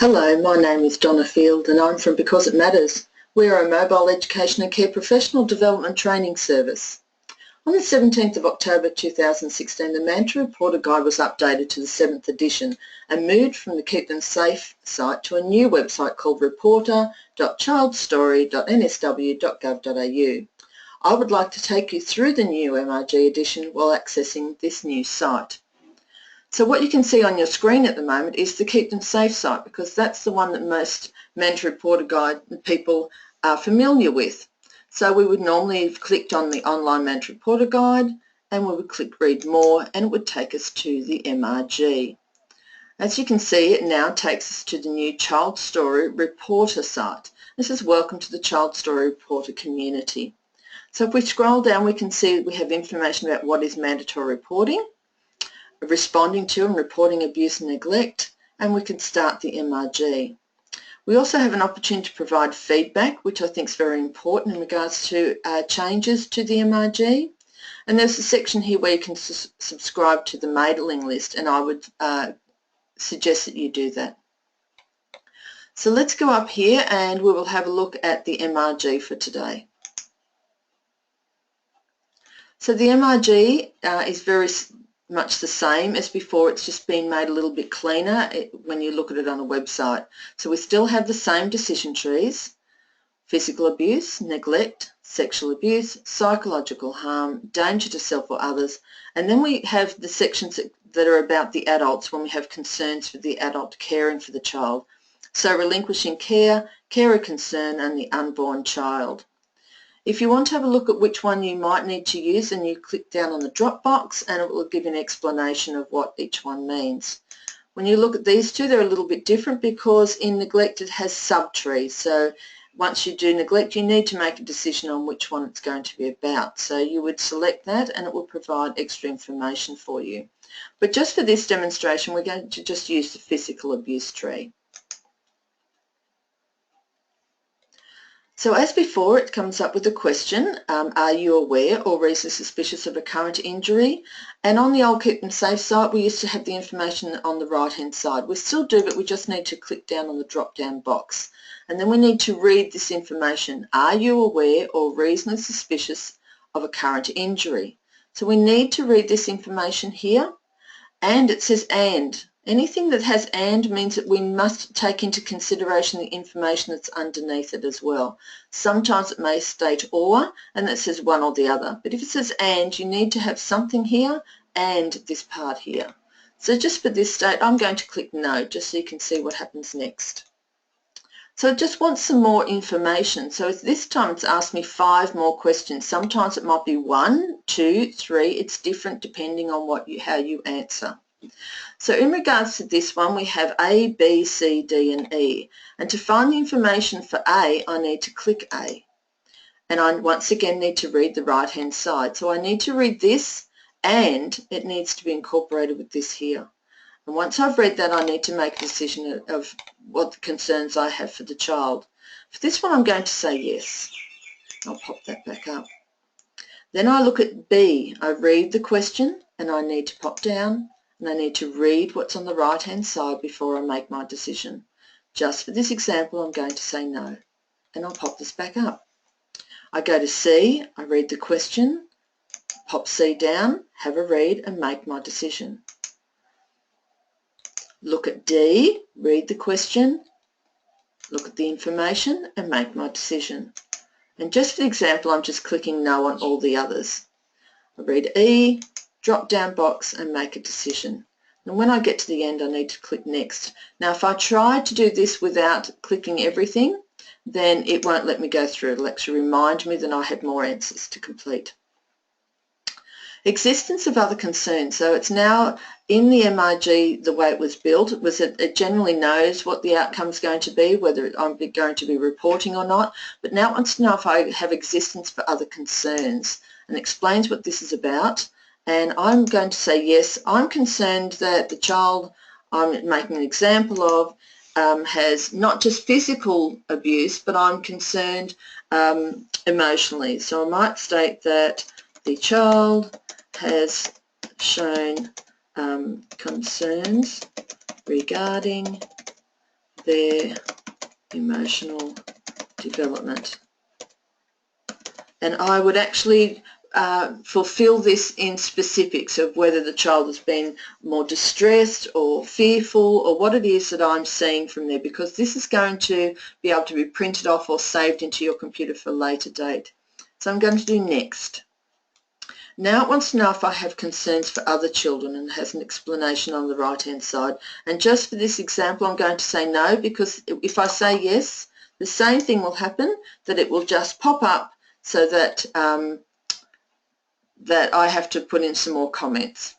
Hello, my name is Donna Field and I'm from Because It Matters. We are a mobile education and care professional development training service. On the 17th of October 2016, the Mandatory Reporter Guide was updated to the 7th edition and moved from the Keep Them Safe site to a new website called reporter.childstory.nsw.gov.au. I would like to take you through the new MRG edition while accessing this new site. So what you can see on your screen at the moment is the Keep Them Safe site, because that's the one that most Mandatory Reporter Guide people are familiar with. So we would normally have clicked on the online Mandatory Reporter Guide and we would click Read More and it would take us to the MRG. As you can see, it now takes us to the new Child Story Reporter site. This is Welcome to the Child Story Reporter community. So if we scroll down, we can see we have information about what is mandatory reporting, responding to and reporting abuse and neglect, and we can start the MRG. We also have an opportunity to provide feedback, which I think is very important in regards to changes to the MRG. And there's a section here where you can subscribe to the mailing list, and I would suggest that you do that. So let's go up here and we will have a look at the MRG for today. So the MRG is very much the same as before. It's just been made a little bit cleaner when you look at it on a website. So we still have the same decision trees: physical abuse, neglect, sexual abuse, psychological harm, danger to self or others, and then we have the sections that are about the adults when we have concerns for the adult caring for the child. So relinquishing care, care of concern, and the unborn child. If you want to have a look at which one you might need to use, then you click down on the drop box and it will give you an explanation of what each one means. When you look at these two, they're a little bit different because in neglect it has subtrees. So once you do neglect, you need to make a decision on which one it's going to be about. So you would select that and it will provide extra information for you. But just for this demonstration, we're going to just use the physical abuse tree. So as before, it comes up with a question, are you aware or reasonably suspicious of a current injury? And on the old Keep Them Safe site, we used to have the information on the right-hand side. We still do, but we just need to click down on the drop-down box. And then we need to read this information. Are you aware or reasonably suspicious of a current injury? So we need to read this information here. And it says and. Anything that has and means that we must take into consideration the information that's underneath it as well. Sometimes it may state or, and that says one or the other. But if it says and, you need to have something here and this part here. So just for this state, I'm going to click no, just so you can see what happens next. So it just wants some more information. So this time it's asked me 5 more questions. Sometimes it might be 1, 2, 3. It's different depending on how you answer. So in regards to this one, we have A, B, C, D and E. And to find the information for A, I need to click A. And I once again need to read the right-hand side. So I need to read this and it needs to be incorporated with this here. And once I've read that, I need to make a decision of what the concerns I have for the child. For this one, I'm going to say yes. I'll pop that back up. Then I look at B. I read the question and I need to pop down and I need to read what's on the right-hand side before I make my decision. Just for this example, I'm going to say no, and I'll pop this back up. I go to C, I read the question, pop C down, have a read and make my decision. Look at D, read the question, look at the information and make my decision. And just for the example, I'm just clicking no on all the others. I read E, drop down box and make a decision. And when I get to the end, I need to click next. Now if I try to do this without clicking everything, then it won't let me go through. It'll actually remind me that I had more answers to complete. Existence of other concerns. So it's now in the MRG, the way it was built was that it generally knows what the outcome is going to be, whether I'm going to be reporting or not, but now it wants to know if I have existence for other concerns and explains what this is about. And I'm going to say yes, I'm concerned that the child I'm making an example of has not just physical abuse, but I'm concerned emotionally. So I might state that the child has shown concerns regarding their emotional development. And I would actually fulfill this in specifics of whether the child has been more distressed or fearful or what it is that I'm seeing from there, because this is going to be able to be printed off or saved into your computer for a later date. So I'm going to do next. Now it wants to know if I have concerns for other children, and has an explanation on the right hand side. And just for this example I'm going to say no, because if I say yes, the same thing will happen, that it will just pop up so that that I have to put in some more comments.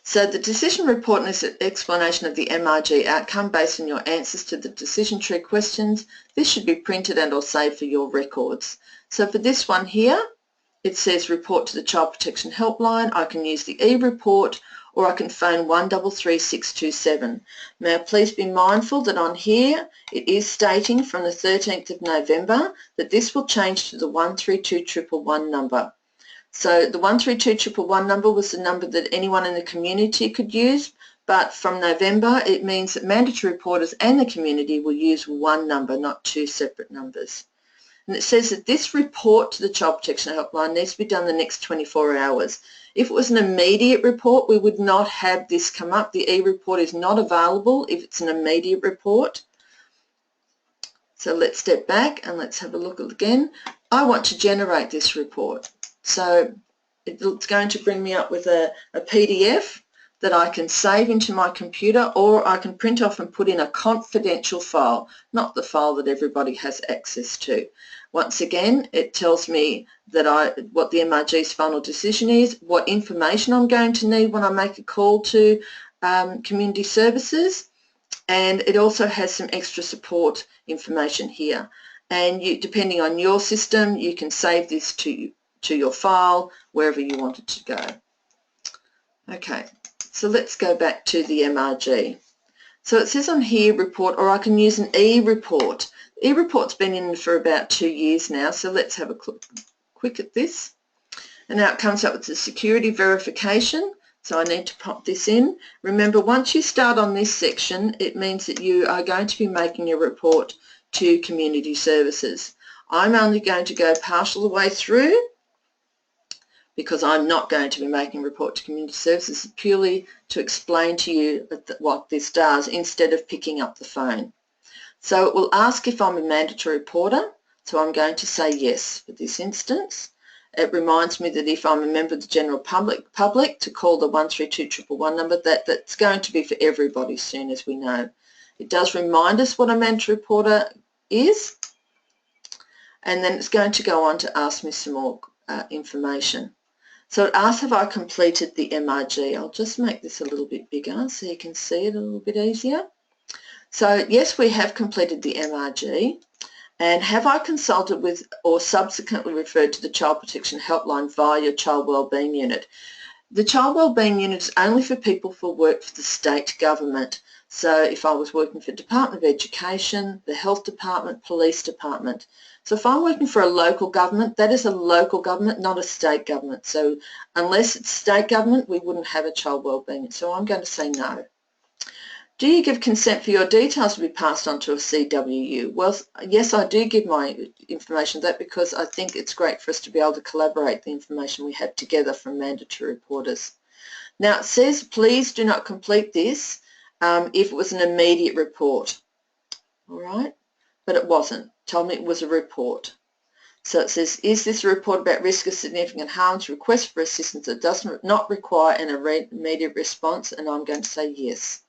So the decision report is an explanation of the MRG outcome based on your answers to the decision tree questions. This should be printed and or saved for your records. So for this one here, it says report to the Child Protection Helpline. I can use the e-report, or I can phone 133 627. Now please be mindful that on here it is stating from the 13th of November that this will change to the 132 111 number. So the 132 111 number was the number that anyone in the community could use, but from November it means that mandatory reporters and the community will use one number, not two separate numbers. And it says that this report to the Child Protection Helpline needs to be done the next 24 hours. If it was an immediate report, we would not have this come up. The e-report is not available if it's an immediate report. So let's step back and let's have a look again. I want to generate this report. So it's going to bring me up with a PDF that I can save into my computer, or I can print off and put in a confidential file, not the file that everybody has access to. Once again, it tells me that what the MRG's final decision is, what information I'm going to need when I make a call to community services, and it also has some extra support information here. And depending on your system, you can save this to your file wherever you want it to go. Okay, so let's go back to the MRG. So it says on here report, or I can use an e-report. E-report's been in for about 2 years now, so let's have a quick at this. And now it comes up with the security verification, so I need to pop this in. Remember, once you start on this section, it means that you are going to be making a report to community services. I'm only going to go partial the way through, because I'm not going to be making a report to community services, purely to explain to you what this does instead of picking up the phone. So it will ask if I'm a mandatory reporter, so I'm going to say yes for this instance. It reminds me that if I'm a member of the general public to call the 132 111 number, that's going to be for everybody soon, as we know. It does remind us what a mandatory reporter is, and then it's going to go on to ask me some more information. So it asks have I completed the MRG. I'll just make this a little bit bigger so you can see it a little bit easier. So yes, we have completed the MRG. And have I consulted with or subsequently referred to the Child Protection Helpline via your Child Wellbeing Unit? The Child Wellbeing Unit is only for people who work for the state government. So if I was working for Department of Education, the Health Department, Police Department. So if I'm working for a local government, that is a local government, not a state government. So unless it's state government, we wouldn't have a Child Wellbeing. So I'm going to say no. Do you give consent for your details to be passed on to a CWU? Well, yes, I do give my information to that, because I think it's great for us to be able to collaborate the information we have together from mandatory reporters. Now it says please do not complete this if it was an immediate report, all right? But it wasn't. Told me it was a report. So it says, is this a report about risk of significant harm to request for assistance that does not require an immediate response? And I'm going to say yes.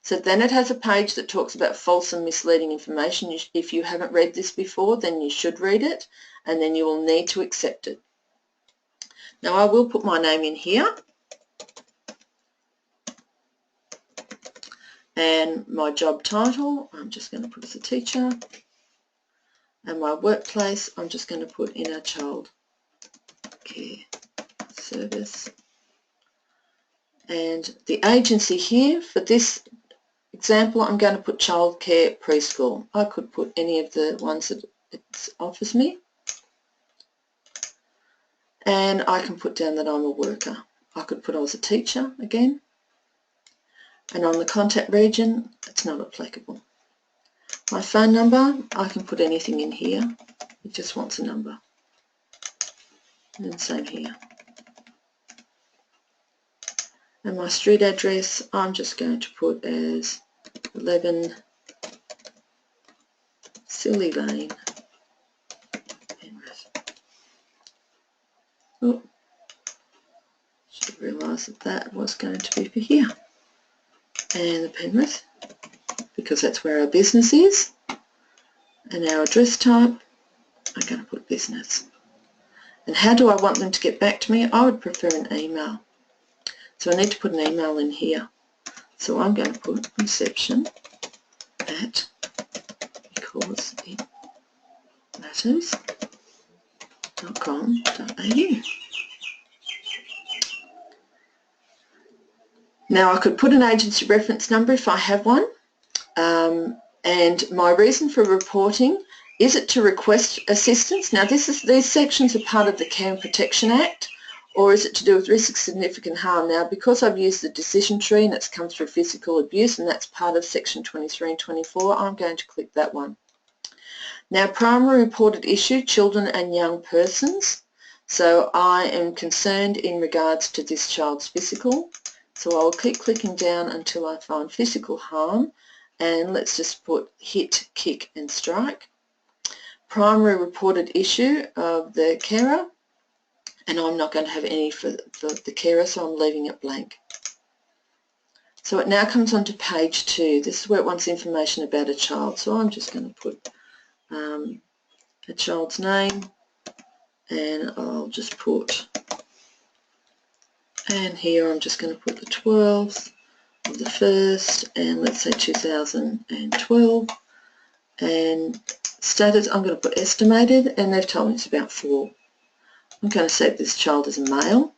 So then it has a page that talks about false and misleading information. If you haven't read this before, then you should read it, and then you will need to accept it. Now I will put my name in here, and my job title I'm just going to put as a teacher, and my workplace I'm just going to put in a child care service, and the agency here for this example, I'm going to put childcare preschool. I could put any of the ones that it offers me. And I can put down that I'm a worker. I could put I was a teacher again. And on the contact region, it's not applicable. My phone number, I can put anything in here. It just wants a number. And same here. And my street address, I'm just going to put as 11 Silly Lane. Oh, should realise that that was going to be for here. And the Penrith, because that's where our business is. And our address type, I'm going to put business. And how do I want them to get back to me? I would prefer an email. So I need to put an email in here. So I'm going to put reception at, because it matters.com.au. Now I could put an agency reference number if I have one, and my reason for reporting, is it to request assistance? Now these sections are part of the Care and Protection Act, or is it to do with risk of significant harm? Now because I've used the decision tree and it's come through physical abuse and that's part of section 23 and 24, I'm going to click that one. Now primary reported issue, children and young persons. So I am concerned in regards to this child's physical. So I'll keep clicking down until I find physical harm, and let's just put hit, kick and strike. Primary reported issue of the carer, and I'm not going to have any for the carer, so I'm leaving it blank. So it now comes on to page 2. This is where it wants information about a child, so I'm just going to put a child's name, and I'll just put, and here I'm just going to put the 12th of the 1st, and let's say 2012, and status I'm going to put estimated, and they've told me it's about 4. I'm going to say this child is a male,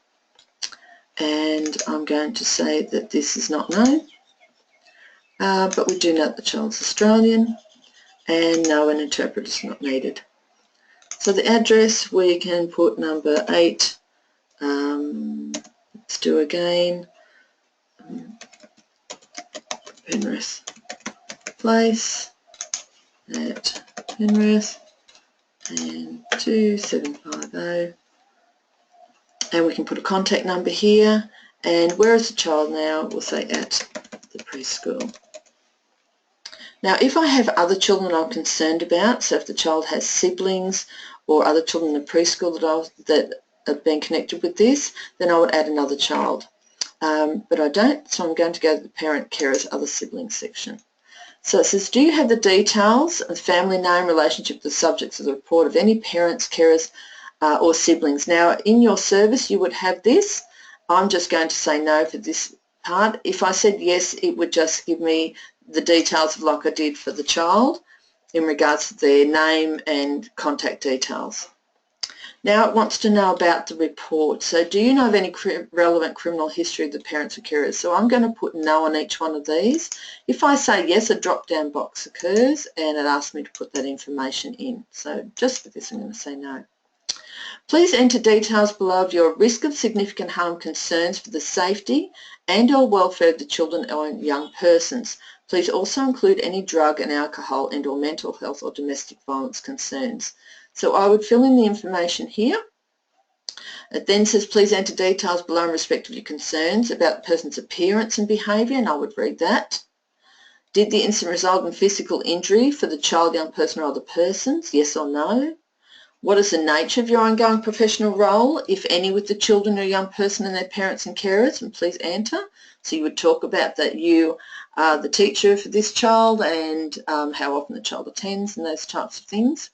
and I'm going to say that this is not known, but we do know that the child's Australian, and no, an interpreter is not needed. So the address, we can put number 8, let's do again, Penrith Place at Penrith, and 2750, and we can put a contact number here, and where is the child now? We'll say at the preschool. Now if I have other children I'm concerned about, so if the child has siblings or other children in the preschool that have been connected with this, then I would add another child. But I don't, so I'm going to go to the parent carers other siblings section. So it says, do you have the details of family name, relationship to the subjects of the report of any parents, carers or siblings? Now in your service you would have this. I'm just going to say no for this part. If I said yes, it would just give me the details of like I did for the child in regards to their name and contact details. Now it wants to know about the report. So do you know of any relevant criminal history of the parents or carers? So I'm going to put no on each one of these. If I say yes, a drop-down box occurs and it asks me to put that information in. So just for this I'm going to say no. Please enter details below of your risk of significant harm concerns for the safety and or welfare of the children or young persons. Please also include any drug and alcohol and or mental health or domestic violence concerns. So I would fill in the information here. It then says please enter details below in respect of your concerns about the person's appearance and behaviour, and I would read that. Did the incident result in physical injury for the child, young person or other persons? Yes or no? What is the nature of your ongoing professional role, if any, with the children or young person and their parents and carers? And please enter. So you would talk about that you are the teacher for this child and how often the child attends and those types of things.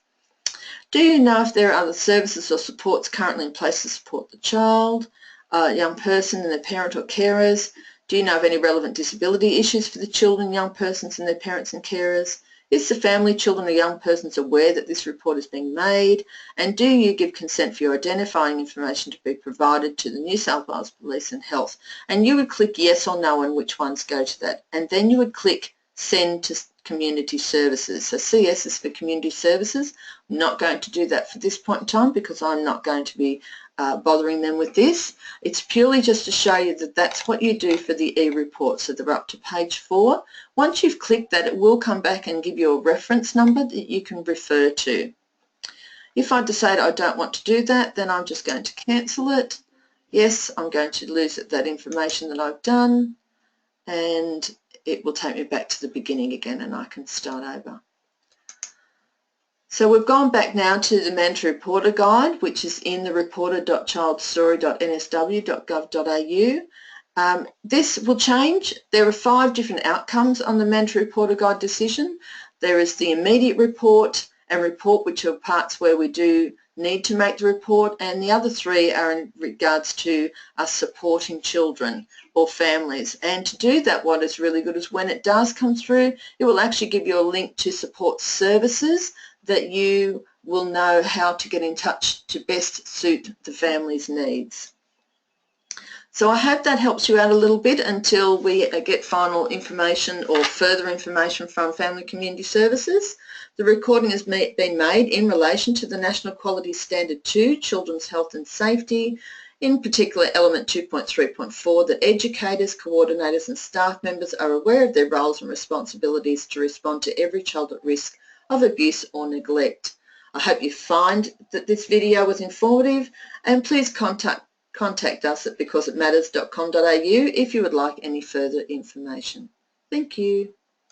Do you know if there are other services or supports currently in place to support the child, young person and their parent or carers? Do you know of any relevant disability issues for the children, young persons and their parents and carers? Is the family, children or young persons aware that this report is being made? And do you give consent for your identifying information to be provided to the New South Wales Police and Health? And you would click yes or no on which ones go to that. And then you would click send to community services. So CS is for community services. I'm not going to do that for this point in time because I'm not going to be bothering them with this. It's purely just to show you that that's what you do for the e-report. So they're up to page 4. Once you've clicked that, it will come back and give you a reference number that you can refer to. If I decide I don't want to do that, then I'm just going to cancel it. Yes, I'm going to lose that information that I've done, and it will take me back to the beginning again and I can start over. So we've gone back now to the Mandatory Reporter Guide, which is in the reporter.childstory.nsw.gov.au. This will change. There are 5 different outcomes on the Mandatory Reporter Guide decision. There is the immediate report and report, which are parts where we do need to make the report, and the other 3 are in regards to us supporting children or families. And to do that, what is really good is when it does come through, it will actually give you a link to support services that you will know how to get in touch to best suit the family's needs. So I hope that helps you out a little bit until we get final information or further information from Family Community Services. The recording has been made in relation to the National Quality Standard 2, Children's Health and Safety, in particular element 2.3.4, that educators, coordinators and staff members are aware of their roles and responsibilities to respond to every child at risk of abuse or neglect. I hope you find that this video was informative, and please contact us at becauseitmatters.com.au if you would like any further information. Thank you.